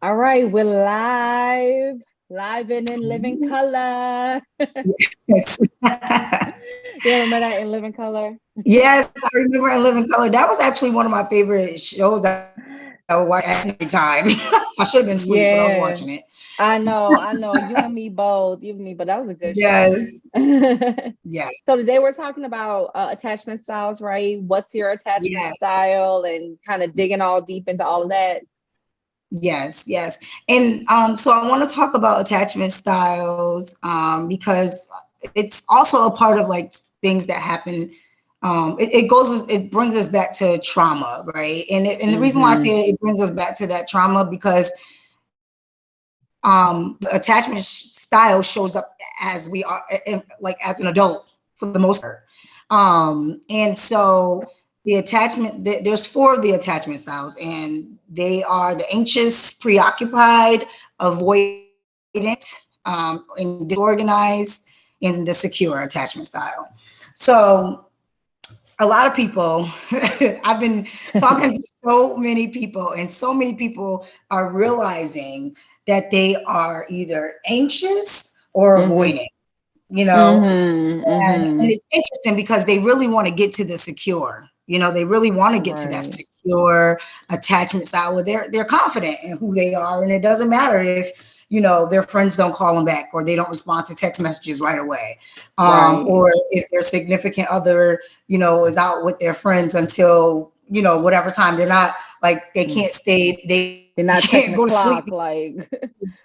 All right, we're live and in living color. Yes. You remember that in living color? Yes, I remember in Living Color. That was actually one of my favorite shows that I would watch at nighttime. I should have been asleep, but I was watching it. Yeah, I know. You and me both. You and me, but that was a good show. Yes, yes, So today we're talking about attachment styles, right? What's your attachment yes, style, and kind of digging all deep into all of that. yes, yes. And so I want to talk about attachment styles because it's also a part of like things that happen. It brings us back to trauma, right? And the reason why I Mm-hmm. say it brings us back to that trauma because the attachment style shows up as we are like as an adult for the most part. And so the attachment there's four of the attachment styles, and they are the anxious, preoccupied, avoidant, and disorganized, and the secure attachment style. So a lot of people I've been talking to so many people, and so many people are realizing that they are either anxious or Mm-hmm. avoidant, you know. Mm-hmm. And Mm-hmm. it's interesting because they really want to get to the secure, they really want to get to that Right. secure attachment style where they're confident in who they are, and it doesn't matter if their friends don't call them back, or they don't respond to text messages right away, Right. or if their significant other is out with their friends until whatever time. They're not like they Mm. can't stay, they They're can't not go to checking the sleep, clock, like.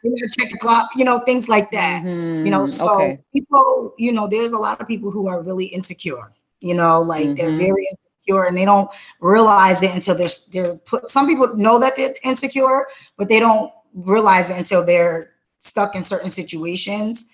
they gotta check the clock, things like that. Mm-hmm. So Okay. people, there's a lot of people who are really insecure, like they're Mm-hmm. very insecure, and they don't realize it until they're put. Some people know that they're insecure, but they don't realize it until they're stuck in certain situations.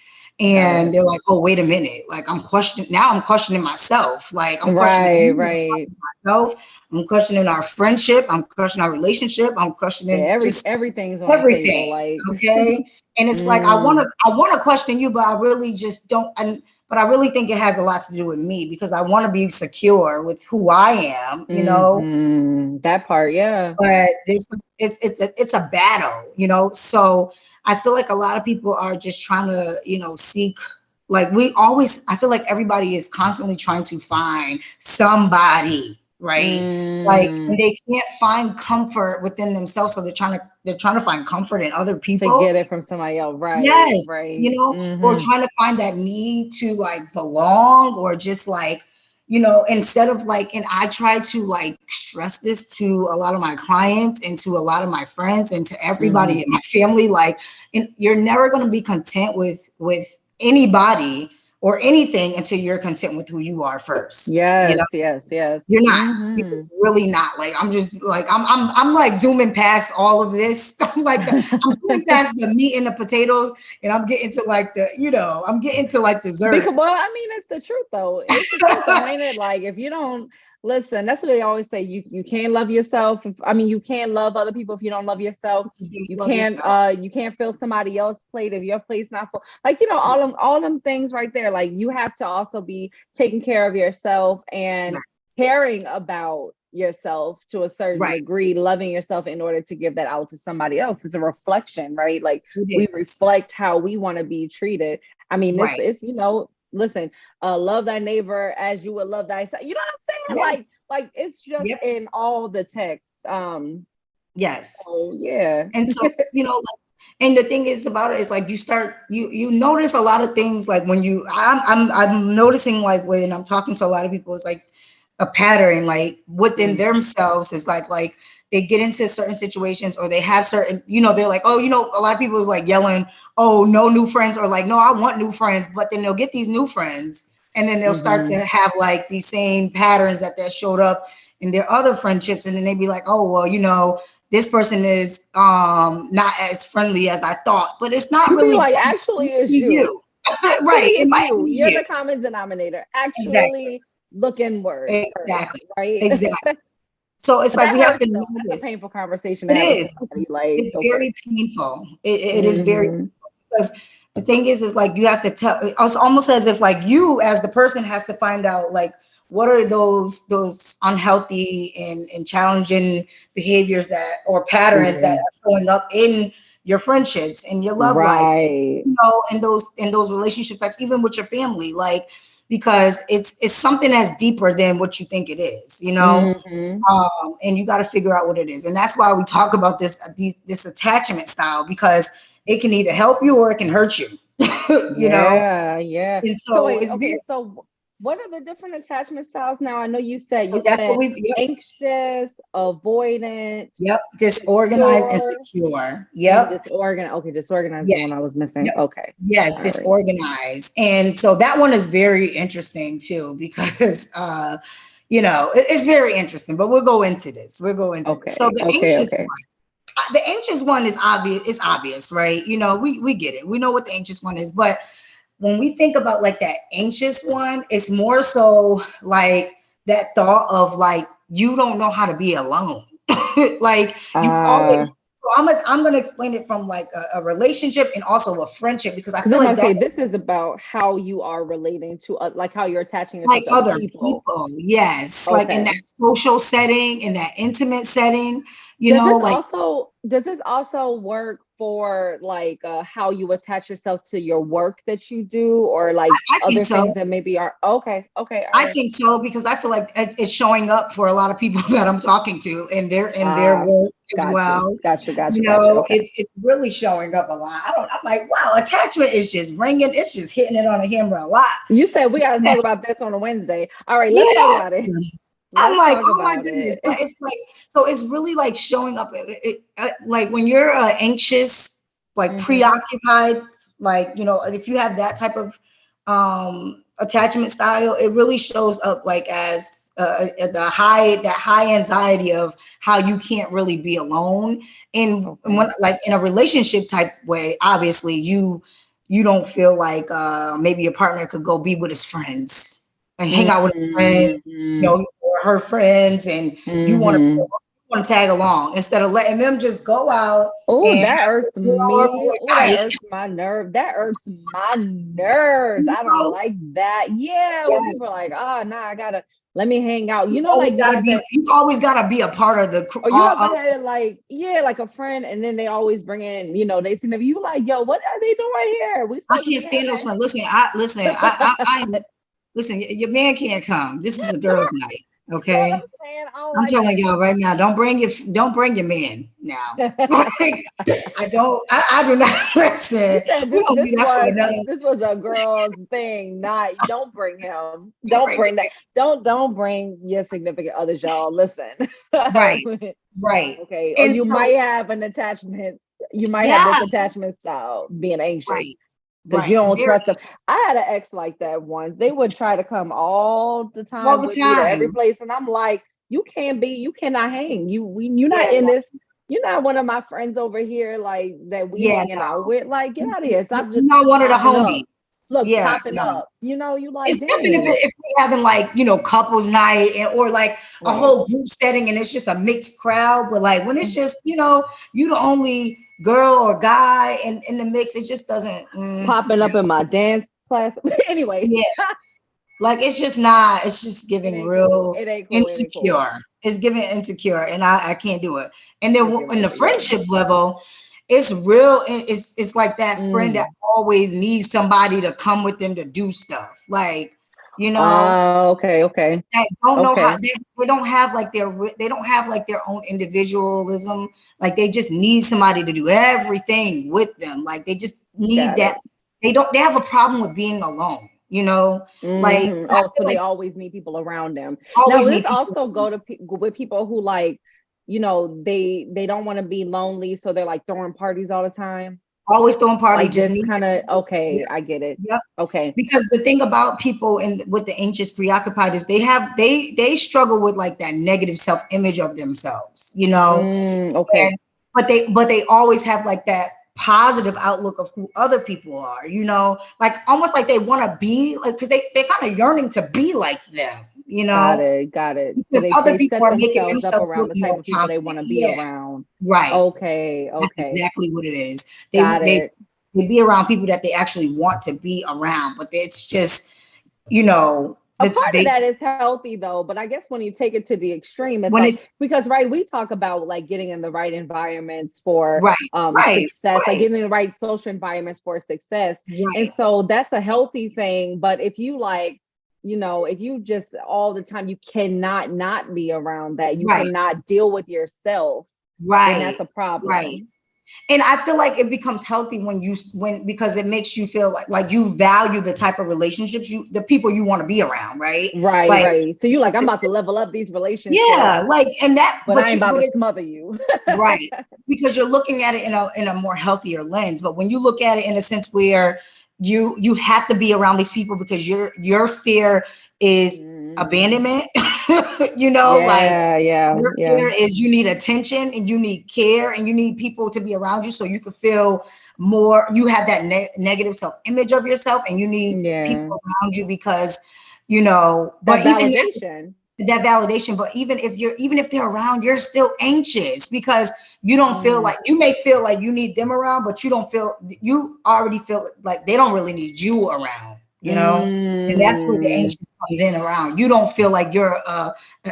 Got And it. they're like, oh, wait a minute. Like I'm questioning myself. Like I'm questioning Right, you, I'm right. questioning myself. I'm questioning our friendship. I'm questioning our relationship. I'm Yeah, questioning just everything's on the table, everything. like. Okay. And it's like Mm, I wanna question you, but I really just don't. But I really think it has a lot to do with me because I want to be secure with who I am. that part, yeah. But it's a battle. So I feel like a lot of people are just trying to seek, like, I feel like everybody is constantly trying to find somebody, right? Like, and Mm, they can't find comfort within themselves, so they're trying to find comfort in other to people. get it from somebody else, right, Yes, right. or Mm-hmm. trying to find that need to like belong, or just like, instead of like, and I try to like stress this to a lot of my clients and to a lot of my friends and to everybody Mm-hmm. in my family, like, and you're never going to be content with anybody or anything until you're content with who you are first. Yes, yes, yes. You're not. You're Mm-hmm. just really not. Like, I'm just like I'm like zooming past all of this. I'm zooming past the meat and the potatoes, and I'm getting to like I'm getting to like Because, dessert. well, I mean, it's the truth though. It's the truth though, ain't it? Like, if you don't listen, that's what they always say. You can't love yourself. I mean, you can't love other people if you don't love yourself. You love yourself. You can't fill somebody else's plate if your plate's not full. Like, all them things right there. Like, you have to also be taking care of yourself and Right. caring about yourself to a certain Right. degree, loving yourself in order to give that out to somebody else. It's a reflection, right? Like, we It is. reflect how we want to be treated. I mean, this Right. is, listen, love thy neighbor as you would love thyself. You know what I'm saying? Yes. Like it's just Yep. in all the text. Yes. So yeah. And so, like, and the thing is about it is like you notice a lot of things, like when I'm noticing, like when I'm talking to a lot of people, it's like a pattern like within Mm, themselves. Is like they get into certain situations, or they have certain, they're like, oh, a lot of people is like yelling, oh, no new friends, or like, no, I want new friends. But then they'll get these new friends, and then they'll start mm-hmm. to have like these same patterns that showed up in their other friendships. And then they'd be like, oh, well, this person is not as friendly as I thought, but it's not You be really like, them. It actually might it's be you. you. Right. Actually It it's might you. be You're you. the common denominator. Exactly. Actually look inward first, Exactly. right? Exactly. So it's But like that we have hurts to though. know That's a this. painful conversation to It have with is. somebody. Like, It's okay. very painful. It is very, Mm-hmm. because the thing is like you have to tell. It's almost as if like you as the person has to find out like what are those unhealthy and challenging behaviors that or patterns that are showing up in your friendships and your love life, Right. you know, in those relationships, like even with your family, like because it's something that's deeper than what you think it is, you know. Mm-hmm. And you got to figure out what it is, and that's why we talk about this attachment style, because it can either help you or it can hurt you. You know, Yeah, yeah. and So so wait, it's okay, very, so what are the different attachment styles now? I know so that's what you said we, yep, anxious, avoidant, yep, disorganized and secure, secure, and yep, disorganized. Okay, disorganized is yeah, the one I was missing. yep, Okay. yes, All right. disorganized. And so that one is very interesting too, because you know, it's very interesting, but we'll go into this, so Okay. the Okay. anxious, Okay. the anxious one is obvious. It's obvious, right? You know, we get it. We know what the anxious one is. But when we think about like that anxious one, it's more so like that thought of like you don't know how to be alone. Like you always. Uh, So I'm gonna explain it from like a relationship and also a friendship, because I because feel I'm like gonna say that's this is about how you are relating to, like how you're attaching like yourself to other other people. people. Yes, like in that Okay. social setting, in that intimate setting. You Does know, this like also does this also work for like how you attach yourself to your work that you do, or like I think other so. things that maybe are okay, okay, all I right. think so, because I feel like it's showing up for a lot of people that I'm talking to in their Ah, work as got you, well. got you, got You you, got you. know, Okay. it's really showing up a lot. I'm like, wow, attachment is just ringing. It's just hitting it on the hammer a lot. You said we got to talk Yes, about this on a Wednesday. All right, let's talk yes. about it. I'm Let's like, talk oh my about goodness. it. But it's like, so it's really like showing up. Like when you're anxious, like Mm-hmm. preoccupied, like, you know, if you have that type of attachment style, it really shows up like as that high anxiety of how you can't really be alone. And Okay. when like in a relationship type way, obviously you don't feel like maybe your partner could go be with his friends and hang out with his friends, you Mm-hmm. know, or her friends, and Mm-hmm. you want to tag along instead of letting them just go out Oh, and that have irks a girl or me. boy Oh, that night. irks my nerve. That irks my nerves. You I don't know, like that. Yeah, when yeah, people are like, oh, nah, I gotta let me hang out. you Like always the got to ones be that, you always got to be a part of the or you ever had like, yeah, like a friend, and then they always bring in, they see them. You like, yo, what are they doing here? We I supposed to can't be stand those having. friends. I am, listen, your man can't come. This is a girls' night, You know what okay? I'm saying? I don't I'm like telling y'all right now, don't bring your man now. Like, I do not listen. You said We're this gonna do that for another. this was a girl's thing. Not don't bring him. Don't Don't bring bring your that. Don't bring your significant others, y'all. Listen. man. Right. Okay. Or And you so might have an attachment. You might have this yeah, attachment style, being right, anxious because you right. don't Very trust them. I had an ex like that once. They would try to come all the all time the with me to every time. place, and I'm like, you cannot hang. You're not Yeah, in no, this. You're not one of my friends over here, like that we yeah, hanging no. out with. Like, get out of here. You're Stop just not one of the popping up. homies. Look, Yeah, popping no. up. You like, It's different dang. if we're having like, you know, couples night or like a Right. whole group setting and it's just a mixed crowd. But like when it's just, you know, you the only girl or guy in the mix, it just doesn't. Popping up in my dance class. Anyway, Yeah, like it's just not. It's just it giving ain't cool. real It ain't cool. It ain't cool. insecure. It's giving insecure, and I can't do it. And then It's giving in the insecure. friendship level, it's real. It's like that friend that Mm. always needs somebody to come with them to do stuff. Like, you know, Okay, okay, that don't know how okay. they don't have like they don't have like their own individualism. Like they just need somebody to do everything with them. Like they just need Got that. it. They have a problem with being alone. You know, like I Oh, so feel they like always need people around them. Now, always will need this people. also go to with people who like, they don't want to be lonely, so they're like throwing parties all the time? Always throwing party, Like just this need. kind of, Yep, okay, I get it. yep. Okay. Because the thing about people and with the anxious preoccupied is they struggle with like that negative self-image of themselves, you know. Okay. And but they always have like that positive outlook of who other people are, you know, like almost like they want to be like, because they kind of yearning to be like them, you Got know, it. Got it. So because they other they people set are making themselves up themselves around look the type more of people they confident. want to be Yeah, around. right. Okay. That's Okay. exactly what it is. They Got they it. they be around people that they actually want to be around, but it's just, you know, A part of that is healthy though, but I guess when you take it to the extreme, it's when like, it's because right, we talk about like getting in the right environments for right, right, success, like right, getting in the right social environments for success. And right, so that's a healthy thing. But if you like, if you just all the time, you cannot not be around that, you right, cannot deal with yourself, then right, that's a right. problem. And I feel like it becomes healthy when because it makes you feel like you value the type of relationships the people you want to be around, right? Right, Like right. So you're like, I'm about to level up these relationships, yeah, like and that but I ain't about to smother you. right, because you're looking at it in a more healthier lens. But when you look at it in a sense where you have to be around these people because your fear is Mm. abandonment, like Yeah, yeah, your yeah. fear is you need attention and you need care and you need people to be around you so you can feel more. You have that negative self-image of yourself and you need Yeah. people around you because That but even validation. that validation. But even if they're around, you're still anxious because you don't feel Mm. like you may feel like you need them around, but you already feel like they don't really need you around, and that's where the Mm. anxious comes in around. You don't feel like you're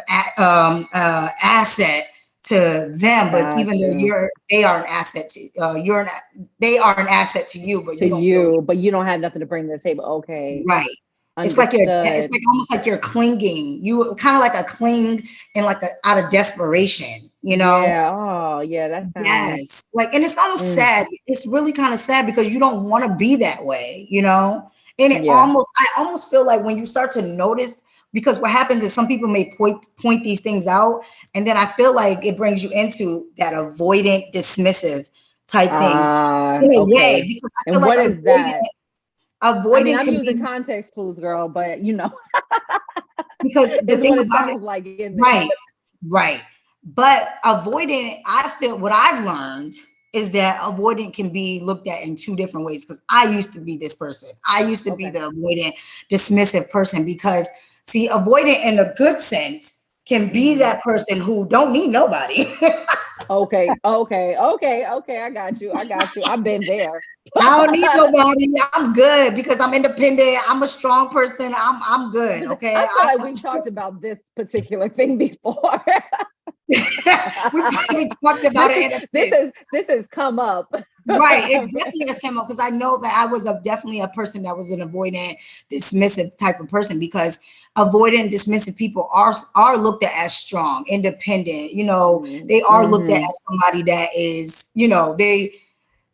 asset to them, but even Got though you. they are an asset to they are an asset to you, but To you don't feel you, but you don't have nothing to bring to the table. Okay. right. It's Understood. like almost like you're clinging. You kind of like a cling and like out of desperation, Yeah. Oh, yeah. That sounds. Yes. Like, and it's almost Mm. sad. It's really kind of sad because you don't want to be that way, And Yeah. I almost feel like when you start to notice, because what happens is some people may point these things out, and then I feel like it brings you into that avoidant, dismissive type thing in a way, Okay. because I feel And like what is that? I mean, avoidant I'm can using be context clues, girl, but because the is thing what it about it, sounds like in there. right, right. But avoidant, I feel what I've learned is that avoidant can be looked at in two different ways. Because I used to be this person. I used to be Okay. the avoidant, dismissive person. Because see, avoidant in a good sense can be Hmm. that person who don't need nobody. Okay, okay, okay, okay. I got you. I got you. I've been there. I don't need nobody. I'm good because I'm independent. I'm a strong person. I'm good. Okay. I feel like we've talked about this particular thing before. We probably talked about it in a sense. This has come up. Right. It definitely has come up because I know that I was definitely a person that was an avoidant, dismissive type of person because avoidant, dismissive people are looked at as strong, independent. They are looked at Mm-hmm. as somebody that is,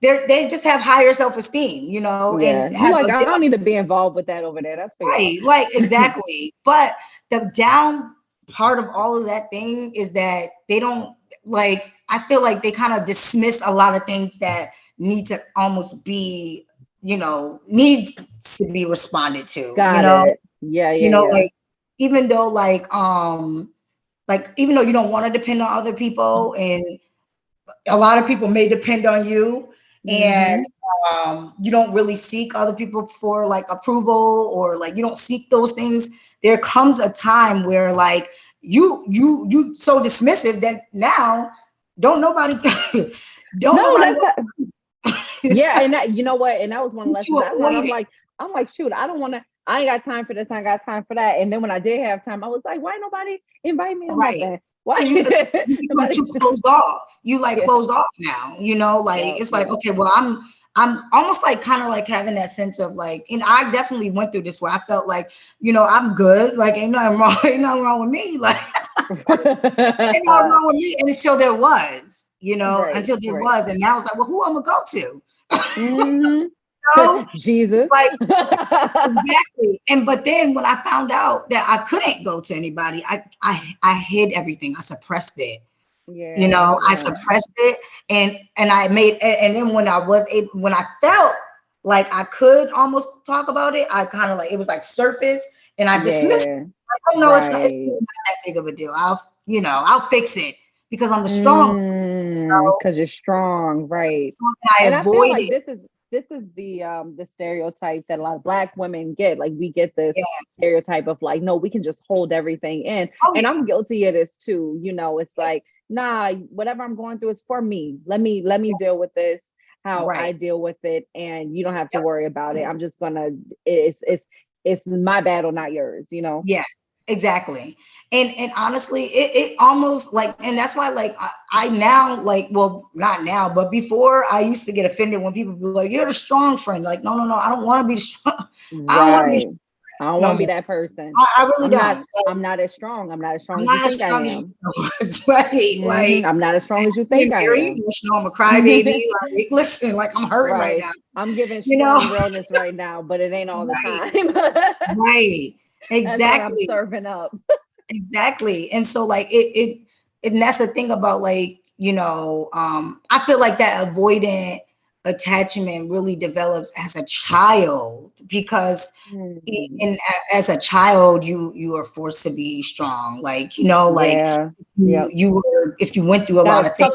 they just have higher self-esteem, and Yeah, you have like, a I don't need to be involved with that over there. That's for y'all. right, like exactly. But the down part of all of that thing is that they don't like. I feel like they kind of dismiss a lot of things that need to almost be, need to be responded to. Got it. Yeah, yeah, yeah. Like even though like even though you don't want to depend on other people, and a lot of people may depend on you, and Mm-hmm. you don't really seek other people for like approval or like you don't seek those things. There comes a time where like you so dismissive that now don't nobody don't No, nobody yeah, and that, you know what? And that was one of the want you lessons I learned. avoid it. I'm like, shoot, I don't want to. I ain't got time for this. I ain't got time for that. And then when I did have time, I was like, why nobody invite me or Right. nothing? Why? Because you become Nobody? too closed off. You like Yeah, closed off now, like yeah, it's like, yeah. okay, well, I'm almost like kind of like having that sense of like, and I definitely went through this where I felt like, I'm good, like ain't nothing wrong, ain't nothing wrong with me, like ain't nothing wrong with me until there was, Right, until there right. was, and now it's like, well, who I'm gonna go to? Hmm. know? Jesus. Like exactly. And but then when I found out that I couldn't go to anybody, I hid everything. I suppressed it. Yeah, I yeah, suppressed it, and I made, and then when I was able, when I felt like I could almost talk about it, I kind of like it was like surface, and I dismissed it. yeah. Like, oh no, it's Right. really not that big of a deal. I'll fix it because I'm the strong. Because you're strong, right? I And I feel avoid like it. this is the stereotype that a lot of Black women get. Like we get this Yeah. stereotype of like, no, we can just hold everything in. Oh And yeah. I'm guilty of this too. It's like, nah, whatever I'm going through is for me. Let me deal with this how I Right. deal with it, and you don't have to Yep. worry about it. I'm just gonna it's it's my battle, not yours, you know? Yes, exactly. And honestly, it almost like, and that's why like I now like, well, not now, but before I used to get offended when people be like, "You're the strong friend." Like, no, no, no, I don't want to be strong. I don't want to be Right. I don't no want to be more. that person. I really I'm not, don't. Like, I'm not as strong. I'm not as strong I'm as you not as think I strong as you am. know. It's right. Like I'm not as strong as you being think I very am. emotional. I'm a crybaby. Like, listen, like I'm hurting right Right. now. I'm giving You know? strong realness right now, but it ain't all the Right. time. Right. That's what I'm Exactly. serving up. Exactly. And so like and that's the thing about like, I feel like that avoidant attachment really develops as a child because Hmm. as a child you are forced to be strong. Like, like Yeah. you Yep. you were if you went through a lot Gotta of things.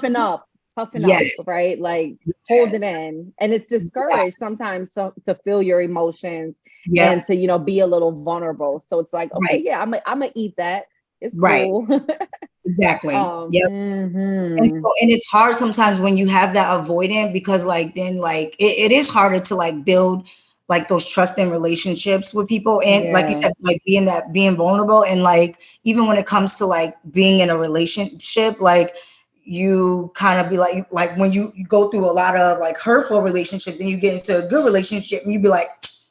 toughen Yes, up, right? Like hold it yes. in. And it's Yeah, discouraged sometimes to feel your emotions and yep, to, be a little vulnerable. So it's like, okay, right, yeah, I'm gonna eat that. It's right. cool. Exactly. Yep. Mhm. And it's hard sometimes when you have that avoidant because like then like it is harder to like build like those trusting relationships with people and like you Yeah. said like being vulnerable and like even when it comes to like being in a relationship like you kind of be like when you go through a lot of like hurtful relationships then you get into a good relationship and you be like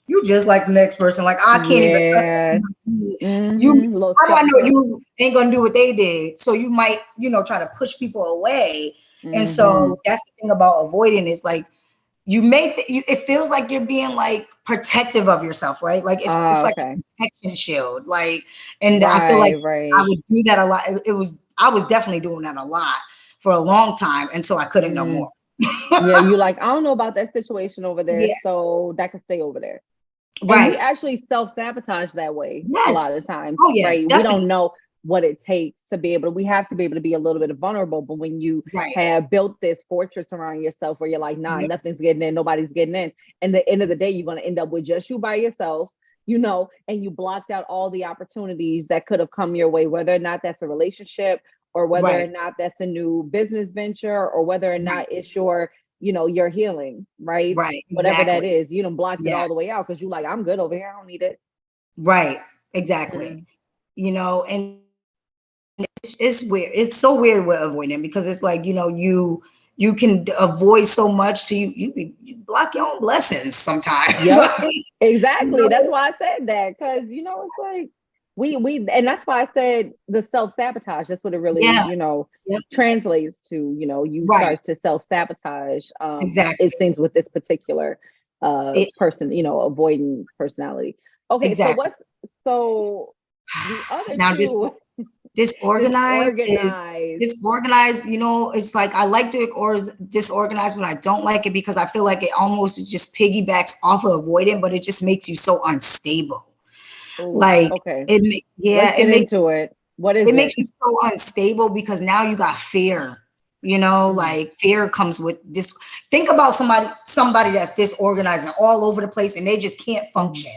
you just like the next person like I can't even trust Yeah. you. Little How do I know skeptic. you ain't gonna do what they did? So you might, try to push people away. And Hmm. so that's the thing about avoiding is like you make it feels like you're being like protective of yourself, right? Like it's Ah, like okay. a protection shield. Like, and I feel Right, like I right. would do that a lot. I was definitely doing that a lot for a long time until I couldn't no Mm. more. Yeah, you like, I don't know about that situation over there, Yeah, so that could stay over there. And we right. actually self-sabotage that way a lot of Yes. times, Oh yeah, right? We don't definitely. know what it takes to be able to, we have to be able to be a little bit vulnerable. But when you Right. have built this fortress around yourself where you're like, nah, Yep. nothing's getting in, nobody's getting in. And at the end of the day, you're going to end up with just you by yourself, and you blocked out all the opportunities that could have come your way, whether or not that's a relationship or whether or Right. not that's a new business venture or whether or Right. not it's your healing, right? Right. Whatever that Exactly. is, you done blocked it Yeah. all the way out because you like, I'm good over here. I don't need it. Right. Exactly. Mm. And it's weird. It's so weird with avoiding because it's like, you can avoid so much to you block your own blessings sometimes. Yep. Like, you Exactly. That's know, why I said that. Cause it's like and that's why I said the self-sabotage. That's what it really, yeah. Yep. translates to, you Right. start to self-sabotage. It Exactly. seems with this particular It person, avoiding personality. Okay, so exactly. the other Now two? Disorganized. disorganized, it's like I like to or disorganized, but I don't like it because I feel like it almost just piggybacks off of avoidant, but it just makes you so unstable. Oh, Like okay. yeah, Let's get into it. What is it makes it? you so unstable because now you got fear. Mm, Like fear comes with this. Think about somebody that's disorganized and all over the place and they just can't mm. function.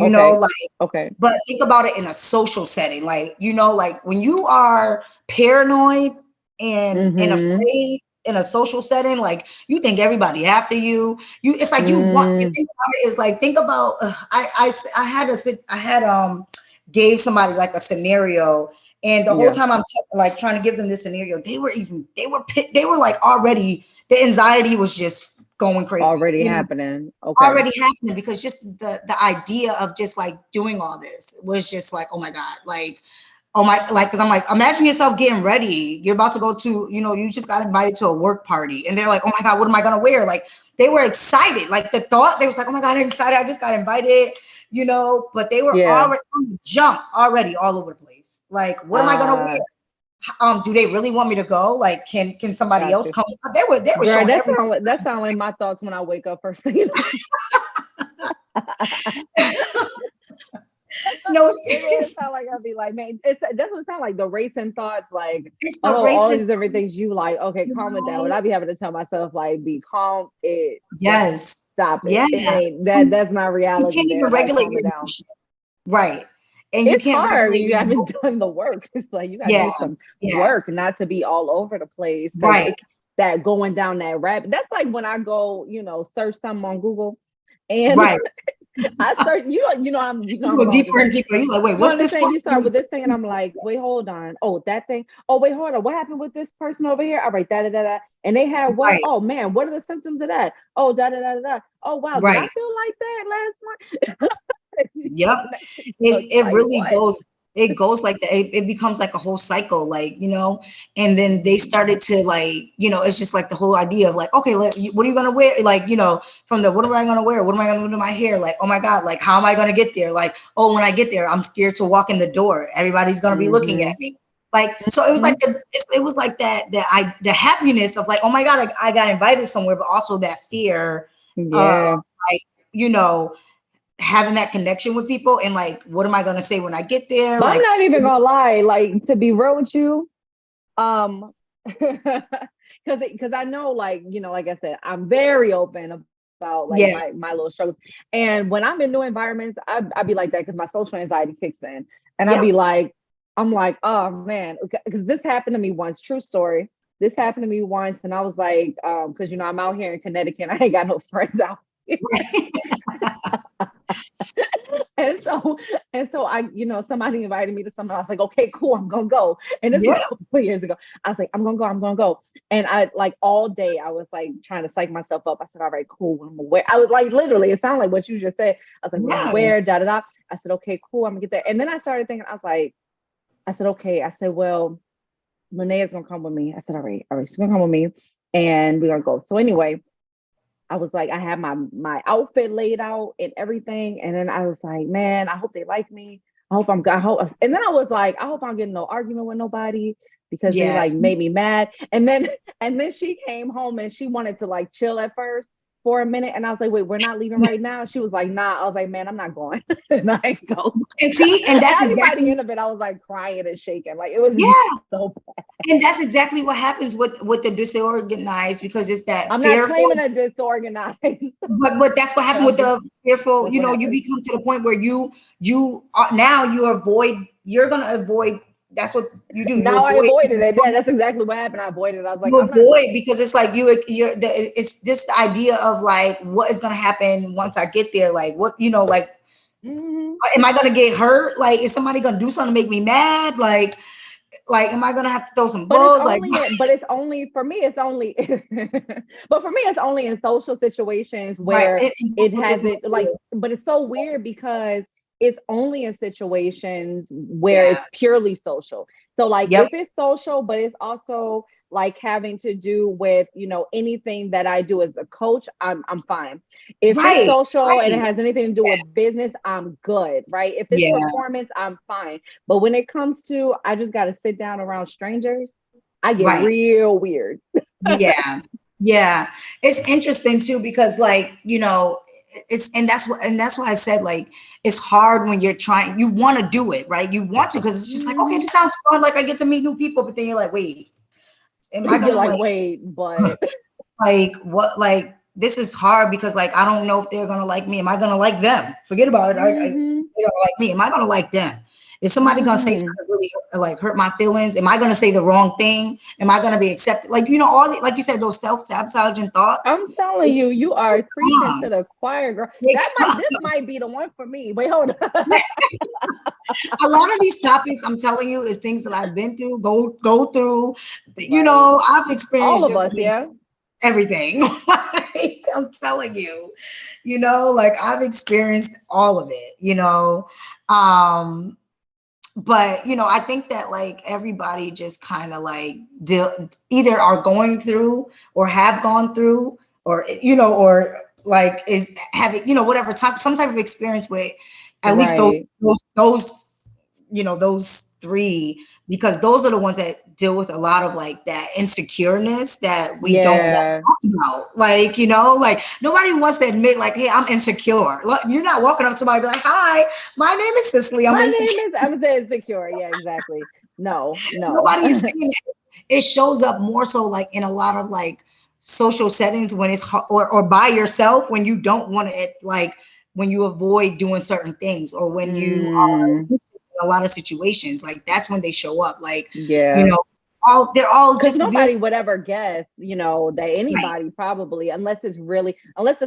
Okay. Like Okay. but think about it in a social setting. Like, like when you are paranoid and Mm-hmm. afraid in a social setting, like you think everybody after you. It's like you want and Mm, think about it is like think about I had gave somebody like a scenario and the whole yeah. time I'm like trying to give them this scenario, they were like already the anxiety was just going crazy, Already happening. Okay. already happening because just the idea of just like doing all this was just like, oh my God, like, oh my, like, because I'm like, imagine yourself getting ready. You're about to go to, you just got invited to a work party and they're like, oh my God, what am I gonna wear? Like they were excited. Like the thought, they was like, oh my God, I'm excited. I just got invited, but they were Yeah. already on the jump already all over the place. Like, what am I gonna wear? Uh, Do they really want me to go? Like, can somebody got else you. come? They were Girl, showing everything. that sound like my thoughts when I wake up first thing in the No, It would seriously, sound like I'd be like, man, that's what it sound like, the racing thoughts, like, it's the oh, all racing. these different things you like, okay, You calm it down. When know? I be having to tell myself, like, be calm, just Yes. stop it. Yeah. It ain't You that's not you reality can't there. even Like, regulate calm it your down. emotion. Right. And you It's can't hard when regulate you your haven't emotion. done the work. It's like you gotta Yeah. do some Yeah. work not to be all over the place because Right. that going down that rabbit. That's like when I go, search something on Google and Right. I start, You I'm go going with deeper this. and deeper. You're like, wait, You what's this for? understand? You start with this thing, and I'm like, wait, hold on. Oh, that thing. Oh, wait, hold on. What happened with this person over here? All right, da da da da. And they had what? Right, Oh man, what are the symptoms of that? Oh, da da da da da. Oh wow, did I right. feel like that last month? Yep. Next thing you know, It you're it like, really what? goes, it goes like that. It becomes like a whole cycle, like, and then they Mhm. started to like, it's just like the whole idea of like, okay, what are you gonna wear? Like, from the what am I gonna wear? What am I gonna do to my hair? Like, oh my God, like how am I gonna get there? Like, oh, when I get there, I'm scared to walk in the door. Everybody's gonna be looking at Mhm. me. Like, so it was like Mhm. it was like the happiness of like, oh my God, I got invited somewhere, but also that fear of Yeah. like, you know, having that connection with people and like, what am I gonna say when I get there? But I'm Like, not even gonna lie. Like to be real with you, because I know, like like I said, I'm very open about like yeah, my little struggles. And when I'm in new environments, I be like that because my social anxiety kicks in, and I yep, be like, I'm like, oh man, because this happened to me once. True story. This happened to me once, and I was like, because I'm out here in Connecticut, I ain't got no friends out here. And so I, somebody invited me to something. I was like, okay, cool, I'm gonna go. And this was yeah, a couple of years ago. I was like, I'm gonna go. And I like all day I was like trying to psych myself up. I said, all right, cool, I'm gonna wear. I was like, literally, it sounded like what you just said. I was like, what I'm gonna yeah, wear, da da da. I said, okay, cool, I'm gonna get there. And then I started thinking, I said, okay. I said, well, Linnea's gonna come with me. I said, all right, she's gonna come with me, and we're gonna go. So anyway, I was like, I had my outfit laid out and everything, and then I was like, man, I hope they like me. I hope I'm good. And then I was like, I hope I'm getting no argument with nobody because they like yes. made me mad. And then she came home and she wanted to like chill at first for a minute, and I was like, wait, we're not leaving right now. She was like, nah. I was like, man, I'm not going, and I ain't go. And see, and that's And by the exactly, end of it, I was like crying and shaking, like it was yeah, so. and that's exactly what happens with the disorganized because it's that I'm not fearful. claiming it disorganized, But that's what but happened with the fearful. that's what You happened. become to the point where you now you avoid. You're gonna avoid. That's what you do. You Now I avoid. avoided it. Yeah, that's exactly what happened. I avoided it. I was like, You I'm not. avoid because it's like it's this idea of like what is gonna happen once I get there. Like what like Mhm. am I gonna get hurt? Like is somebody gonna do something to make me mad? Like am I gonna have to throw some But it's blows? Like only, but it's only for me. It's only, but for me, it's only in social situations right. where it With this hasn't like. But it's so weird because it's only in situations where yeah. it's purely social. So like, Yep. if it's social, but it's also like having to do with anything that I do as a coach, I'm fine. If it's Right. social and it Right. has anything to do Yeah. with business, I'm good, right? If it's Yeah. performance, I'm fine. But when it comes to, I just got to sit down around strangers, I get Right. real weird. Yeah. Yeah. It's interesting too because like, it's and that's why I said like it's hard when you're trying you want to do it, right? You want to because it's just like, okay, Mhm. this sounds fun, like I get to meet new people, but then you're like, wait, am I You're gonna like, wait, but like what like this is hard because like I don't know if they're gonna like me. Am I gonna like them? Forget about it. hmm They're gonna like me. Am I gonna like them? Is somebody gonna say hmm something really like hurt my feelings? Am I gonna say the wrong thing? Am I gonna be accepted? Like all like you said, those self-sabotaging thoughts. I'm telling They you, you are preaching come. to the choir, girl. They This might be the one for me. Wait, hold on. a lot of these topics, I'm telling you, is things that I've been through, go through. Right. I've All experienced of just us, yeah. everything. Like I'm telling you, like I've experienced all of it, but I think that like everybody just kind of like either are going through or have gone through or like is having whatever type some type of experience with at least Right. those three, because those are the ones that deal with a lot of like that insecureness that we don't want Yeah. to talk about. Like, like nobody wants to admit like, hey, I'm insecure. Look, you're not walking up to somebody and be like, hi, my name is Cicely, I'm My insecure. name is, I'm saying insecure. Yeah, exactly. No, no. Nobody is saying that. It shows up more so like in a lot of like social settings when it's or by yourself when you don't want to like when you avoid doing certain things or when you are Mm, in a lot of situations like that's when they show up like you yeah. know they're all Because just very nobody would ever guess, you know, that anybody probably, unless it's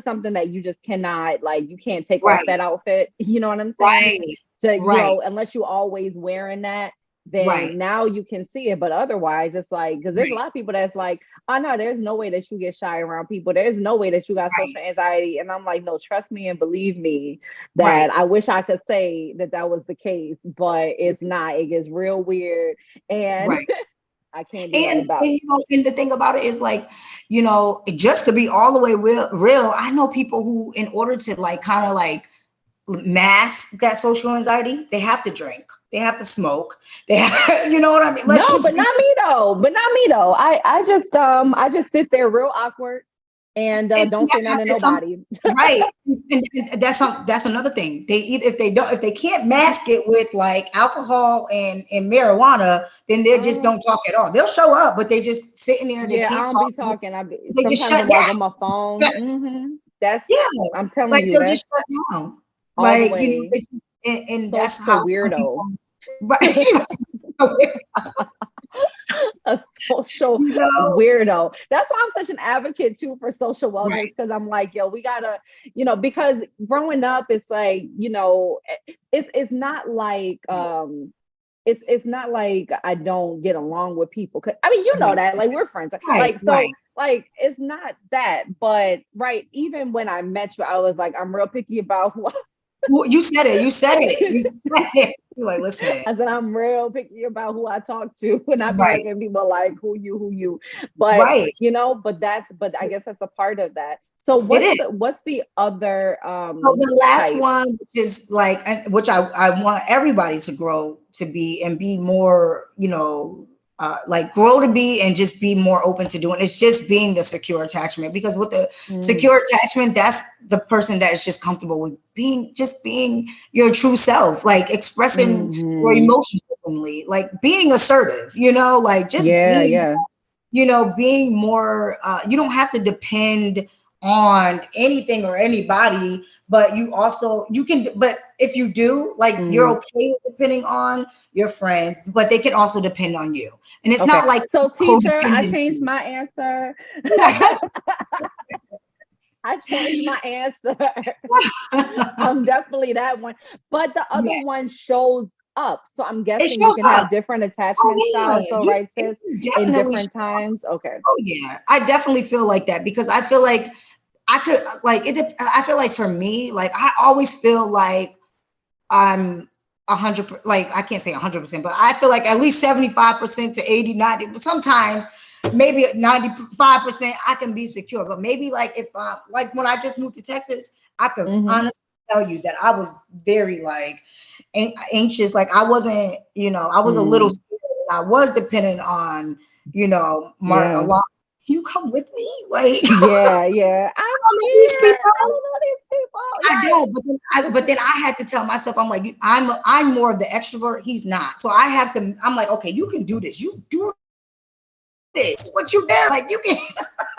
something that you just cannot, like, you can't take off right, that outfit. You know what I'm saying? right, So, you right, know, unless you always wearing that, right, then now you can see it. But otherwise, it's like, because there's a right, lot of people that's like, oh no, there's no way that you get shy around people. There's no way that you got right, social anxiety. And I'm like, no, trust me and believe me right, that I wish I could say that that was the case, but it's not. It gets real weird. And right. I can't do nothing And, about it. you know, and the thing about it is like, you know, just to be all the way real, I know people who, in order to like kind of like mask that social anxiety, they have to drink, they have to smoke, they have, you know what I mean? No, Let's just but be not me though. But not me though. I just sit there real awkward and and don't say that's nothing to it's some nobody. right. And that's another thing. They either if they can't mask it with like alcohol and marijuana, then they just Uh, don't talk at all. They'll show up, but they just sitting there. They yeah, I can't don't be talk. talking. They just Sometimes shut I'm like on down. my phone. That's Yeah, I'm telling like you, they'll that's just shut down. all the Like, you know, way and that's social how some weirdo. people, right? A social You know, weirdo. That's why I'm such an advocate too for social wellness, right, because I'm like, yo, we gotta, you know, because growing up, it's like, you know, it's not like it's not like I don't get along with people. 'Cause, I mean, you know right, that, like we're friends, right, like so, right. like it's not that. But right, even when I met you, I was like, I'm real picky about who Well, you said it. You said it. I, You said it. You're like, listen, I said I'm real picky about who I talk to, and I be right, looking at people like who you. But right. you know, but I guess that's a part of that. So It is. what's the other So the last type? one, which is like, which I want everybody to grow to be and be more, you know, like grow to be and just be more open to doing. It's just being the secure attachment, because with the Mm, secure attachment, that's the person that is just comfortable with being your true self, like expressing your hmm. emotions openly, like being assertive, you know, like just Yeah, being, yeah. you know, being more, you don't have to depend on anything or anybody, but you can, but if you do, like, you're Mm. okay with depending on your friends, but they can also depend on you. And it's not Okay. like So teacher, I changed codependency. my answer. I changed my answer. I'm definitely that one. But the other Yeah, one shows up. So I'm it guessing you shows can have up. different Oh attachment yeah, styles. So you right, it sis, can in definitely different show up. times. Okay. Oh yeah, I definitely feel like that, because I feel like I could, like it. I feel like for me, like I always feel like I'm 100, like I can't say 100%, but I feel like at least 75% to 80, 90, but sometimes maybe 95% I can be secure. But maybe like if like when I just moved to Texas, I could Hmm. honestly tell you that I was very like anxious. Like I wasn't, you know, I was a little Mm. scared. I was dependent on, you know, Mark a Yeah. lot. Can you come with me? Like Yeah. Yeah. I'm I know these scared. I people. don't know these people. I Yes. don't, but then I had to tell myself, I'm like, I'm more of the extrovert. He's not. So I have to. I'm like, okay, you can do this. You do this. What you do? Like you can.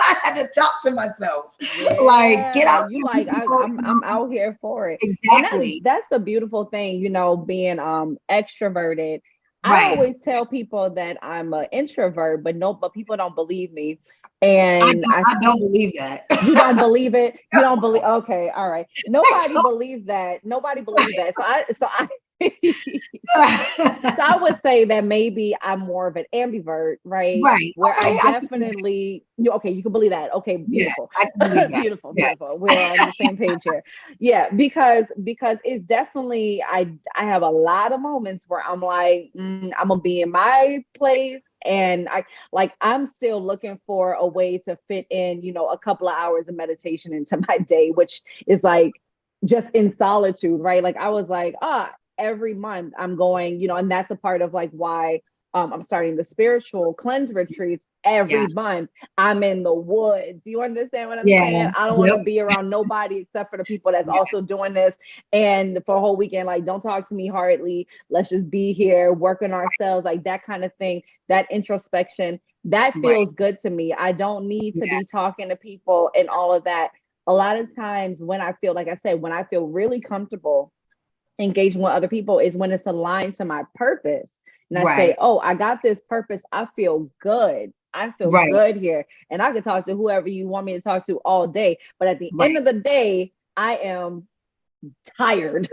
I had to talk to myself, like get Yeah, out you to like people. You I'm know? out here for it. And Exactly. that's the beautiful thing, you know, being extroverted. I Right. always tell people that I'm an introvert, but people don't believe me. I And don't. I don't believe that. you don't believe it? You don't believe, okay, all right. I Nobody believes that. Nobody believes that. So I so I don't. would say that maybe I'm more of an ambivert, right? Right. Where I Okay. I can see that. definitely, you okay, you can believe that. Okay, Yeah, beautiful. I can believe that. Beautiful, Yeah. beautiful. We're on the same page here. Yeah, because it's definitely I have a lot of moments where I'm like, I'm gonna be in my place and I'm still looking for a way to fit in, you know, a couple of hours of meditation into my day, which is like just in solitude, right? Like I was like, every month I'm going, you know, and that's a part of like why I'm starting the spiritual cleanse retreats Yeah. every month. I'm in the woods. You understand what I'm Yeah. saying? I don't want Yep. to be around nobody except for the people that's Yeah. also doing this. And for a whole weekend, like, don't talk to me hardly. Let's just be here, working ourselves, like that kind of thing, that introspection. That Right. feels good to me. I don't need to Yeah. be talking to people and all of that. A lot of times when I feel, like I said, when I feel really comfortable engaging with other people is when it's aligned to my purpose. and I say, Right. oh, I got this purpose. I feel good. I feel Right. good here. And I can talk to whoever you want me to talk to all day. But at the end Right. of the day, I am tired.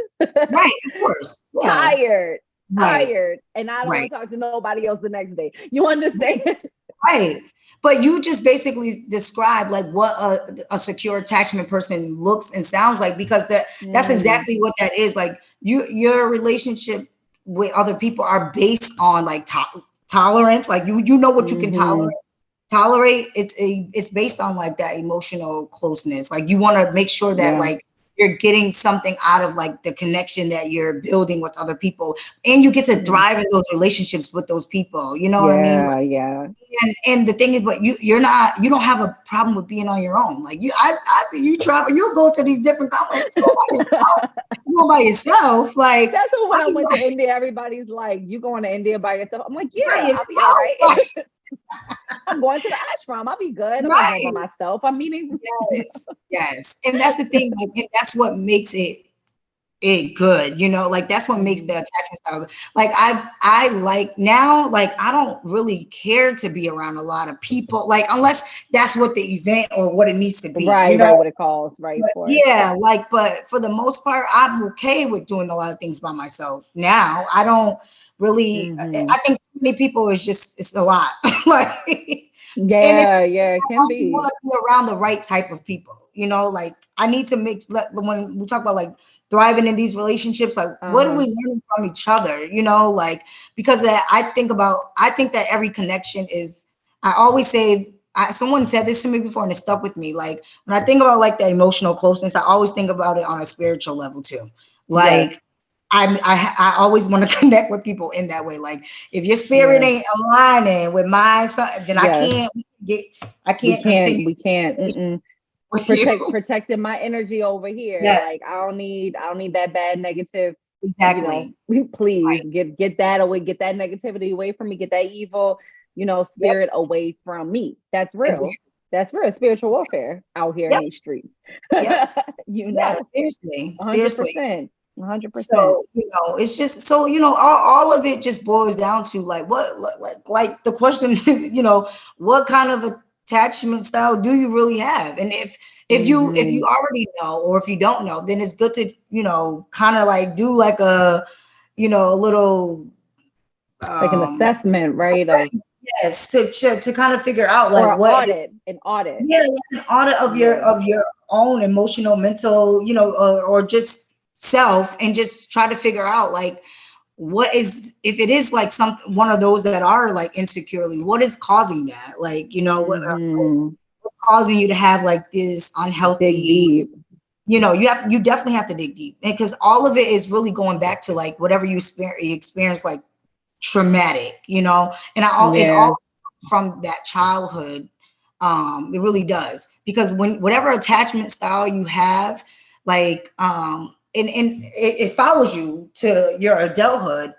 Right. Of course. Yeah. tired, Right. tired. And I don't want Right. to talk to nobody else the next day. You understand? Right. But you just basically describe like what a secure attachment person looks and sounds like, because that's Mm, exactly what that is. Like your relationship with other people are based on like tolerance. Like you know what you can mm-hmm. tolerate. It's based on like that emotional closeness. Like you want to make sure that Yeah. like you're getting something out of like the connection that you're building with other people, and you get to Mm. thrive in those relationships with those people. You know what I mean? Yeah. Yeah. And the thing is, but you don't have a problem with being on your own. Like I see you travel, you'll go to these different countries, you go by yourself. You go by yourself. Like That's what I when I be went to India, everybody's like, "You going to India by yourself?" I'm like, by "Yeah, I'll be all yourself. right. Like, I'm going to the ashram. I'll be good. I'm not going by right. myself. I'm meeting." Yes. Yes. And that's the thing, like, and that's what makes it good, like that's what makes the Mhm. attachment style. Like I like now, like I don't really care to be around a lot of people, like unless that's what the event or what it needs to be, Right, right. What it calls, right But for. yeah, like, but for the most part, I'm okay with doing a lot of things by myself. Now, I don't really, Hmm. I think too many people is just, it's a lot. Like, and if Yeah, yeah, it I can only be. want to be around the right type of people, like I need to when we talk about like thriving in these relationships, like what are Uh-huh. we learning from each other, like, because I think that every connection is, I always say, someone said this to me before and it stuck with me. Like when I think about like the emotional closeness, I always think about it on a spiritual level too. Like Yes. I always want to connect with people in that way. Like if your spirit Yeah. ain't aligning with mine, then Yes. get I We can't can't. continue We can't. Mm-mm. with you. Protecting my energy over here. Yes, Like I don't need that bad negative, exactly. please Right. get that away, get that negativity away from me, get that evil, Yep. spirit away from me. That's real. Exactly. That's real. Spiritual warfare out here in Yep. these streets. Yep. you Yeah. know, Seriously. Seriously. 100%. 100%. So, it's just so, all of it just boils down to like what, like the question, what kind of attachment style do you really have? And if you Hmm. already know, or if you don't know, then it's good to, kind of like do like a little, Like an um, assessment, right? Of yes, to kind of figure out or like what it is. an audit. Yeah, like an audit of your Yeah. own emotional, mental, or just self, and just try to figure out like what is, if it is like one of those that are like insecurely, what is causing that? Like, Hmm. what's causing you to have like this Dig unhealthy, deep. you definitely have to dig deep, because all of it is really going back to like whatever you experience like traumatic, and it all Yeah. from that childhood. It really does, because when whatever attachment style you have, like, and it follows you to your adulthood,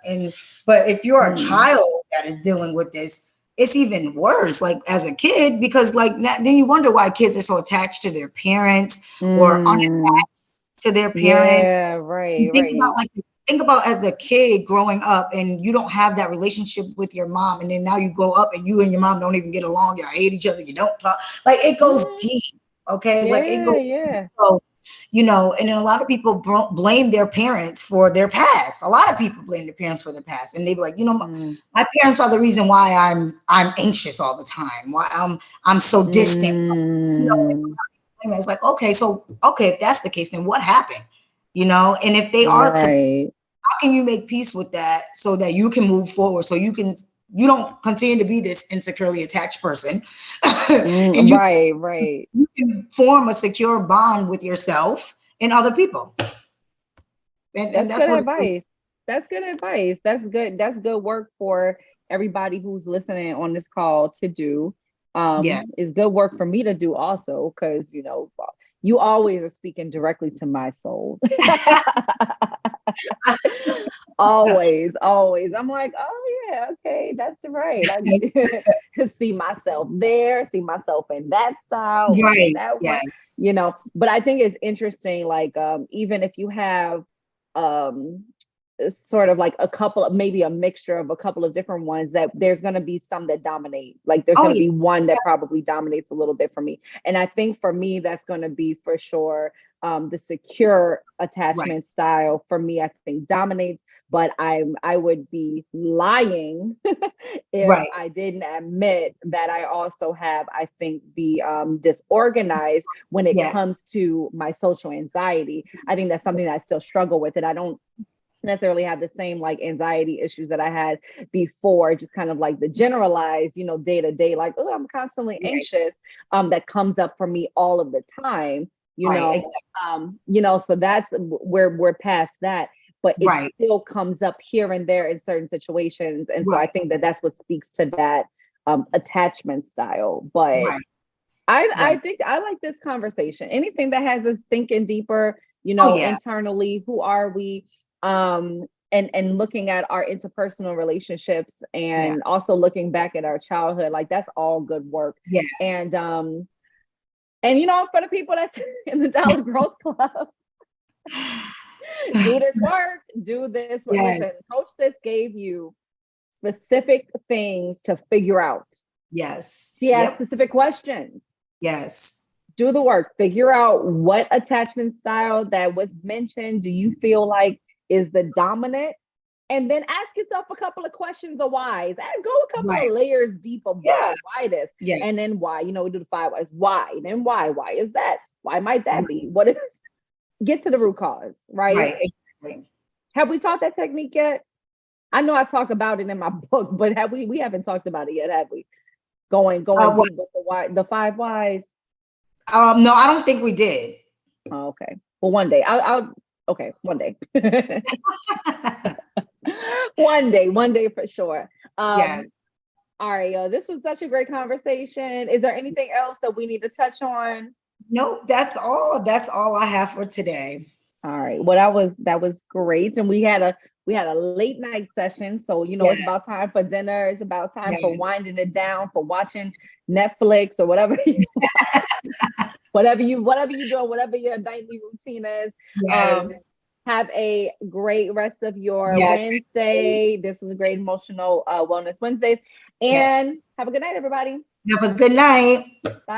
but if you're a Mm. child that is dealing with this, it's even worse, like as a kid, because like then you wonder why kids are so attached to their parents or Mm. to their parents. Yeah, You right, right. think about as a kid growing up and you don't have that relationship with your mom, and then now you grow up and you and your mom don't even get along, you hate each other, you don't talk, like it goes Mm. deep. Okay, like it Yeah, goes deep. yeah. So, and then a lot of people blame their parents for their past. A lot of people blame their parents for their past, and they be like, Mm. my parents are the reason why I'm anxious all the time, why I'm so distant. you know Mm. and it's like, okay, if that's the case, then what happened? And if they are to, Right. how can you make peace with that so that you can move forward, so you don't continue to be this insecurely attached person, and Mm. Right, right. you can form a secure bond with yourself and other people, and That's that's good what it's. advice. That's good advice. That's good. That's good work for everybody who's listening on this call to do. Yeah. It's good work for me to do also, because you always are speaking directly to my soul. always, always. I'm like, oh yeah, okay, that's right. I see myself there, see myself in that style and in Right. that Yeah. one, But I think it's interesting, like even if you have um sort of like a couple of, maybe a mixture of a couple of different ones, that there's going to be some that dominate. Like there's Oh, going to yeah. be one that probably dominates a little bit for me. And I think for me, that's going to be for sure the secure attachment style for me, I think dominates, but I would be lying if Right. I didn't admit that I also have, I think, the disorganized when it Yeah. comes to my social anxiety. I think that's something that I still struggle with, and I don't necessarily have the same like anxiety issues that I had before, just kind of like the generalized, day to day, like, oh, I'm constantly Right. anxious, that comes up for me all of the time, Right. Exactly. so that's where we're past that, but it Right. still comes up here and there in certain situations. And so I Right. think that that's what speaks to that attachment style. But Right. I Right. think I like this conversation. Anything that has us thinking deeper, Oh, yeah. internally, who are we? And looking at our interpersonal relationships, Yeah. and also looking back at our childhood, like that's all good work. Yeah. And for the people that's in the Dollar Growth Club, do this work, do this work. Yes. Listen, Coach Sis gave you specific things to figure out. Yes. She asked Yep. specific questions. Yes. Do the work, figure out what attachment style that was mentioned do you feel like is the dominant, and then ask yourself a couple of questions of whys, and go a couple Right. of layers deep of Yeah. why this, Yeah. and then why, we do the 5 whys, why, then why is that, why might that be, what is, get to the root cause, right? Right. Exactly. Have we taught that technique yet? I know I talk about it in my book, but we haven't talked about it yet, have we? Going What? deep with the why, the 5 whys. No, I don't think we did. Oh, okay. Well, one day okay, one day. one day for sure. Yes. All right, this was such a great conversation. Is there anything else that we need to touch on? Nope, that's all. That's all I have for today. All right. Well, that was great. And we had a late night session. So, Yes. it's about time for dinner. It's about time for Yes. winding it down, for watching Netflix or whatever you whatever you do, whatever your nightly routine is. Yes. Have a great rest of your Yes. Wednesday. This was a great emotional Wellness Wednesdays. Yes. And have a good night, everybody. Have a good night. Bye.